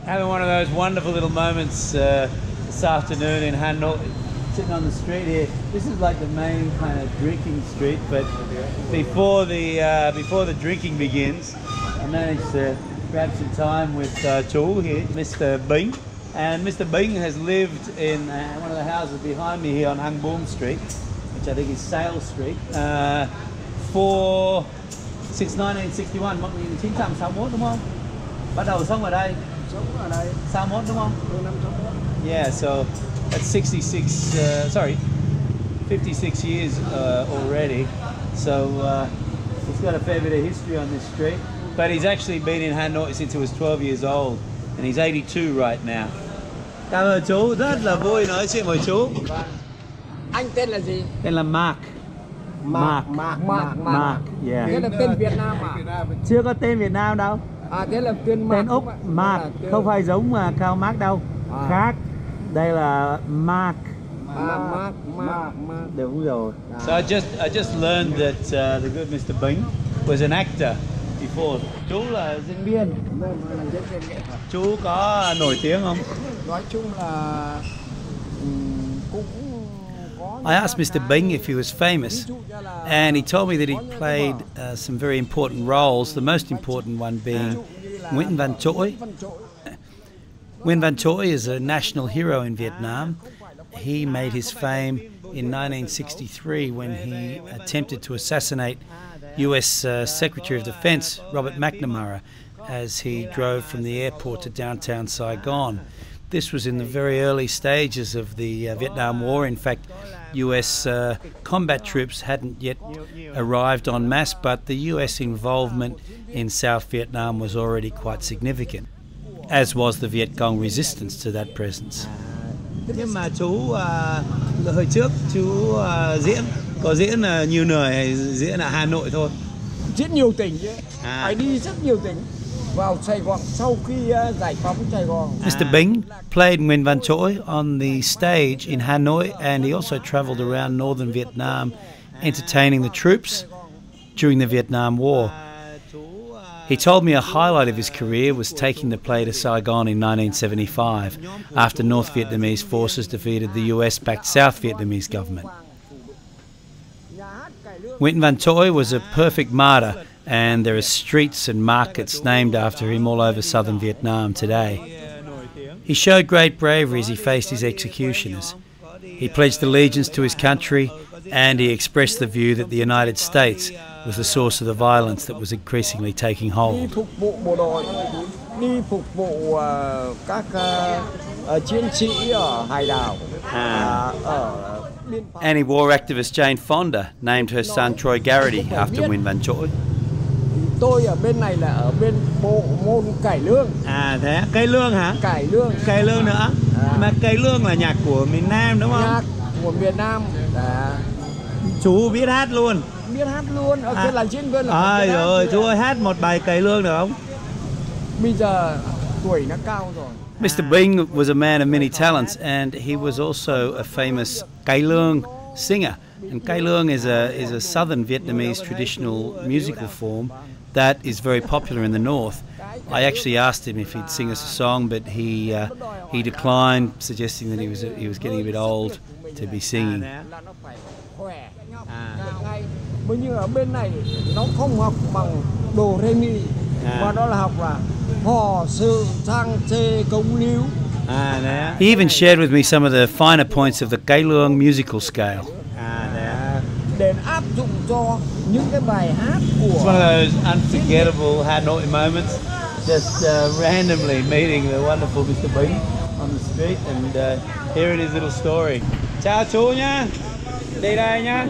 Having one of those wonderful little moments this afternoon in Hanoi, sitting on the street here. This is like the main kind of drinking street, but before the drinking begins, I managed to grab some time with chú here, Mr Binh. And Mr Binh has lived in one of the houses behind me here on Hang Buông Street, which I think is Sale Street, since 1961, 1961 đúng không? Bắt đầu sống ở đây. Sống ở đây. 61 đúng không? Năm 61. Yeah, so that's 56 years already. So he's got a fair bit of history on this street. But he's actually been in Hanoi since he was 12 years old, and he's 82 right now. Cảm ơn chú, rất là vui nói chuyện với chú. Anh tên là gì? Tên là Mark. Mark. Yeah. Thế là tên Việt Nam à? Chưa có tên Việt Nam đâu. À, thế là tên Úc. Mark, không phải giống Karl Marx đâu. Khác. Đây là Mark. Mark. Đúng rồi. So I just learned that the good Mr Binh was an actor before. Chú là diễn viên. Chú có nổi tiếng không? Nói chung là cũng I asked Mr Binh if he was famous, and he told me that he played some very important roles, the most important one being Nguyen Van Troi. Nguyen Van Troi is a national hero in Vietnam. He made his fame in 1963 when he attempted to assassinate US Secretary of Defense Robert McNamara as he drove from the airport to downtown Saigon. This was in the very early stages of the Vietnam War. In fact, US combat troops hadn't yet arrived en masse, but the US involvement in South Vietnam was already quite significant, as was the Viet Cong resistance to that presence. Nhưng mà chú hồi trước chú có diễn nhiều nơi hay diễn ở Hà Nội thôi? Diễn nhiều tỉnh chứ, phải đi rất nhiều tỉnh. Vào Sài Gòn sau khi giải phóng Sài Gòn. Mr Binh played Nguyen Van Troi on the stage in Hanoi, and he also travelled around northern Vietnam entertaining the troops during the Vietnam War. He told me a highlight of his career was taking the play to Saigon in 1975 after North Vietnamese forces defeated the US-backed South Vietnamese government. Nguyen Van Troi was a perfect martyr, and there are streets and markets named after him all over southern Vietnam today. He showed great bravery as he faced his executioners. He pledged allegiance to his country, and he expressed the view that the United States was the source of the violence that was increasingly taking hold. Đi phục vụ bộ đội, đi phục vụ các chiến sĩ ở hải đảo. Anti-war activist Jane Fonda named her son Troy Garrity after Nguyen Van Troi. Tôi ở bên này là ở bên bộ môn cải lương. À thế, cây lương hả? Cải lương. Cây lương nữa. Mà cây lương là nhạc của miền Nam đúng không? Nhạc của miền Nam. Chú biết hát luôn. Biết hát luôn. Ở kia là diễn viên. Rồi, chú ơi hát một bài cải lương được không? Bây giờ tuổi nó cao rồi. Mr Binh was a man of many talents, and he was also a famous cải lương singer. And cải lương is a southern Vietnamese traditional musical form that is very popular in the north. I actually asked him if he'd sing us a song, but he declined, suggesting that he was getting a bit old to be singing. Bởi như ở bên này nó không học bằng đồ rê mi, mà đó là học là hò sự sang chê công liễu. He even shared with me some of the finer points of the cải lương musical scale. Để áp dụng cho những cái bài hát của. It's one of those unforgettable Hanoi moments. Just randomly meeting the wonderful Mr Binh on the street, and here it is, little story. Chào chú nhá. Đi đây nhá.